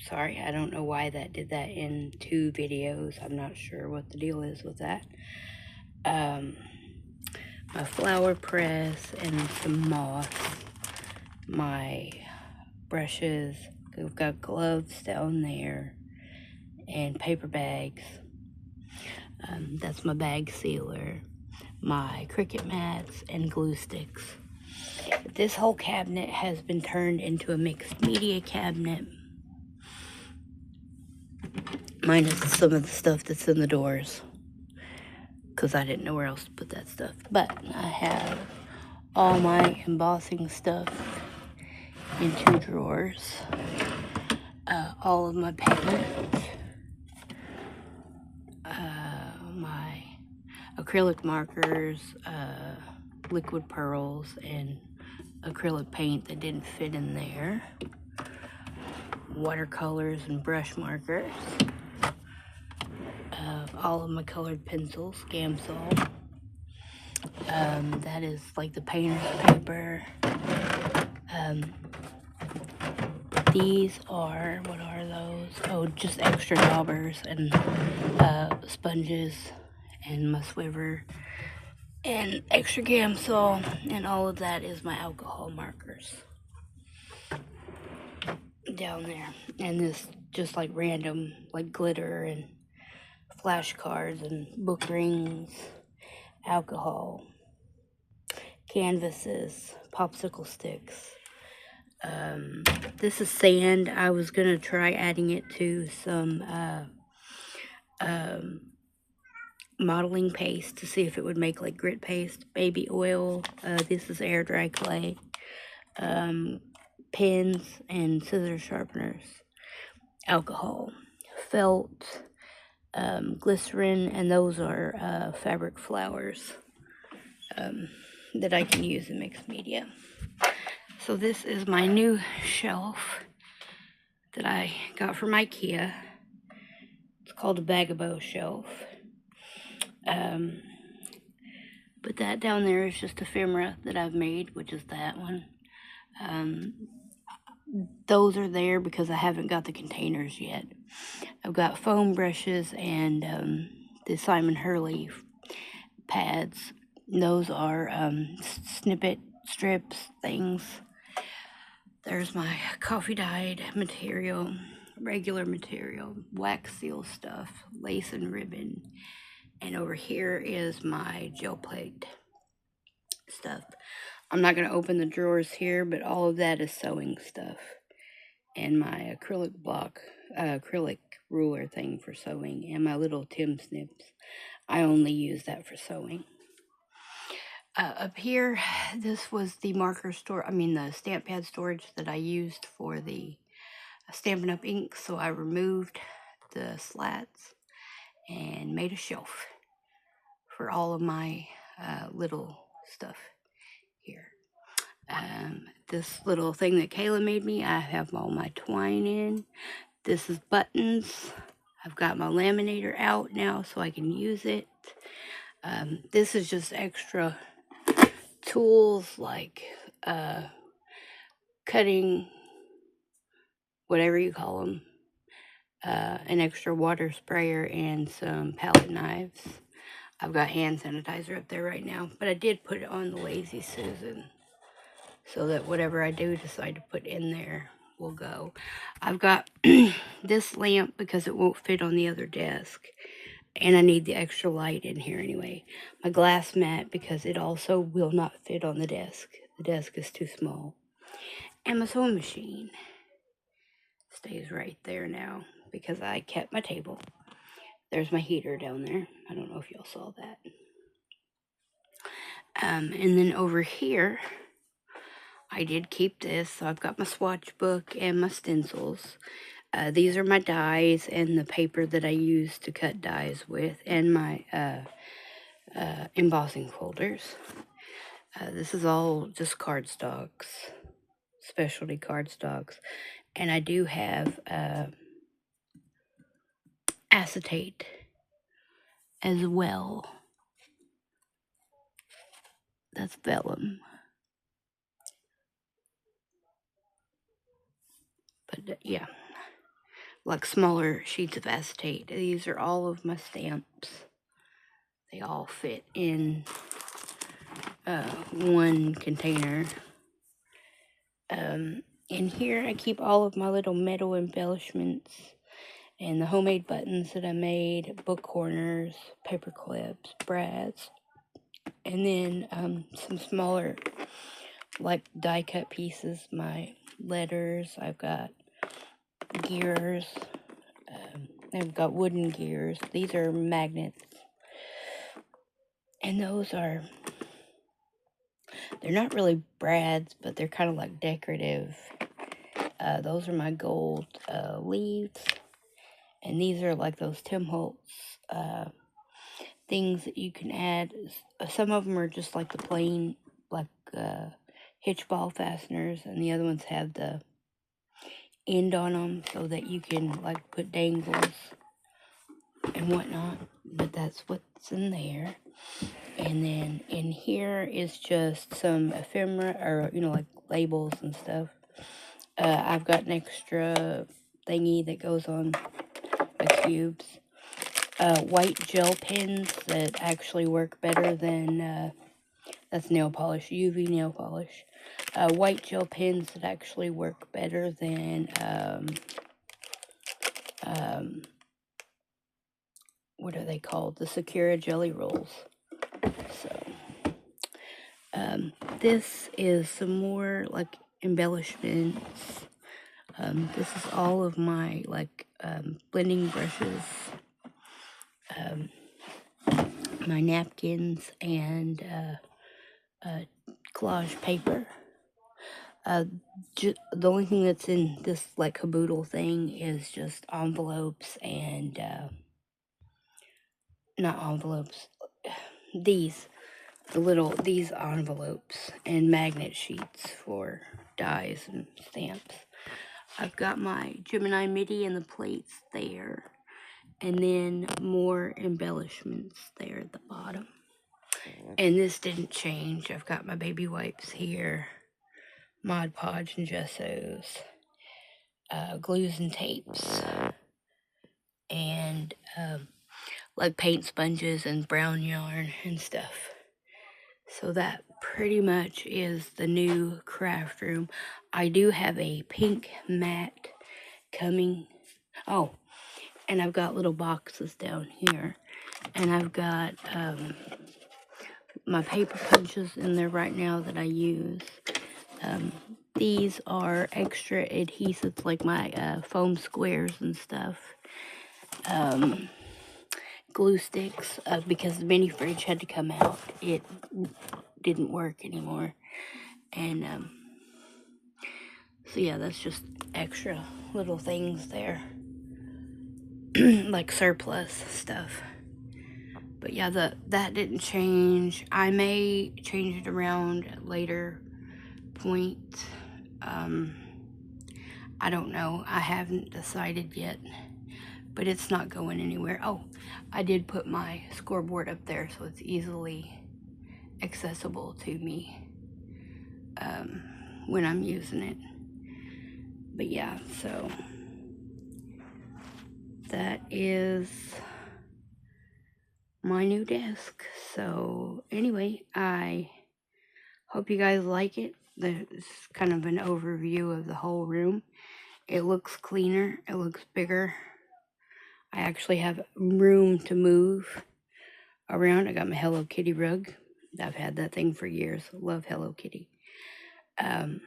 Sorry, I don't know why that did that in 2 videos. I'm not sure what the deal is with that. My flower press and some moss. My brushes. We've got gloves down there. And paper bags. That's my bag sealer. My Cricut mats and glue sticks. This whole cabinet has been turned into a mixed media cabinet. Minus some of the stuff that's in the doors, because I didn't know where else to put that stuff. But I have all my embossing stuff in 2 drawers. All of my pigments. My acrylic markers, liquid pearls, and acrylic paint that didn't fit in there. Watercolors and brush markers. All of my colored pencils, Gamsol. That is like the painter's paper. These are, what are those? Oh, just extra daubers and sponges and my Swiver and extra Gamsol, and all of that is my alcohol markers down there. And this just like random, like glitter and flashcards and book rings, alcohol, canvases, popsicle sticks. This is sand. I was gonna try adding it to some modeling paste to see if it would make like grit paste. Baby oil. This is air dry clay. Pens and scissor sharpeners. Alcohol, felt, glycerin, and those are fabric flowers that I can use in mixed media. So this is my new shelf that I got from IKEA. It's called a Bag-O-Bow shelf. But that down there is just ephemera that I've made, which is that one. Those are there because I haven't got the containers yet. I've got foam brushes and the Simon Hurley pads. Those are snippet strips things. There's my coffee dyed material, regular material, wax seal stuff, lace and ribbon. And over here is my gel plate stuff. I'm not going to open the drawers here, but all of that is sewing stuff. And my acrylic block, acrylic ruler thing for sewing, and my little Tim Snips. I only use that for sewing. Up here, this was the the stamp pad storage that I used for the Stampin' Up! Ink, so I removed the slats and made a shelf for all of my little stuff here. This little thing that Kayla made me, I have all my twine in. This is buttons. I've got my laminator out now so I can use it. This is just extra tools like cutting, whatever you call them, an extra water sprayer, and some palette knives. I've got hand sanitizer up there right now, but I did put it on the Lazy Susan so that whatever I do decide to put in there will go. I've got this lamp because it won't fit on the other desk, and I need the extra light in here anyway. My glass mat because it also will not fit on the desk. The desk is too small. And my sewing machine stays right there now because I kept my table. There's my heater down there. I don't know if y'all saw that. And then over here, I did keep this. So I've got my swatch book and my stencils. These are my dies and the paper that I use to cut dies with, and my embossing folders. This is all just cardstocks, specialty cardstocks. And I do have acetate as well. That's vellum. But yeah, like smaller sheets of acetate. These are all of my stamps. They all fit in one container. In here I keep all of my little metal embellishments and the homemade buttons that I made, book corners, paper clips, brads, and then some smaller like die cut pieces, my letters. I've got gears. I've got wooden gears. These are magnets. And those are, they're not really brads, but they're kind of like decorative. Those are my gold leaves. And these are like those Tim Holtz things that you can add. Some of them are just like the plain, like hitch ball fasteners, and the other ones have the end on them so that you can like put dangles and whatnot. But that's what's in there. And then in here is just some ephemera, or like labels and stuff. I've got an extra thingy that goes on my cubes. White gel pens that actually work better than, that's nail polish, UV nail polish. White gel pens that actually work better than, what are they called? The Sakura Jelly Rolls. So, this is some more, like, embellishments. This is all of my, like, blending brushes, my napkins, and collage paper. The only thing that's in this, like, caboodle thing is just envelopes and, not envelopes, these envelopes and magnet sheets for dies and stamps. I've got my Gemini MIDI and the plates there, and then more embellishments there at the bottom. And this didn't change. I've got my baby wipes here, Mod Podge and gessos, glues and tapes, and like paint sponges and brown yarn and stuff. So that pretty much is the new craft room. I do have a pink mat coming. Oh, and I've got little boxes down here. And I've got my paper punches in there right now that I use. These are extra adhesives, like my foam squares and stuff. Glue sticks, because the mini fridge had to come out. It didn't work anymore. And so yeah, that's just extra little things there. Like surplus stuff. But yeah, that didn't change. I may change it around at a later point. I don't know. I haven't decided yet. But it's not going anywhere. Oh, I did put my scoreboard up there so it's easily accessible to me when I'm using it. But yeah, so that is my new desk. So anyway, I hope you guys like it. This is kind of an overview of the whole room. It looks cleaner. It looks bigger. I actually have room to move around. I got my Hello Kitty rug. I've had that thing for years. Love Hello Kitty. But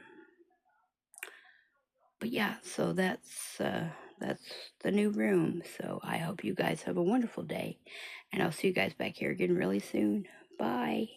yeah, so that's the new room. So I hope you guys have a wonderful day, and I'll see you guys back here again really soon. Bye.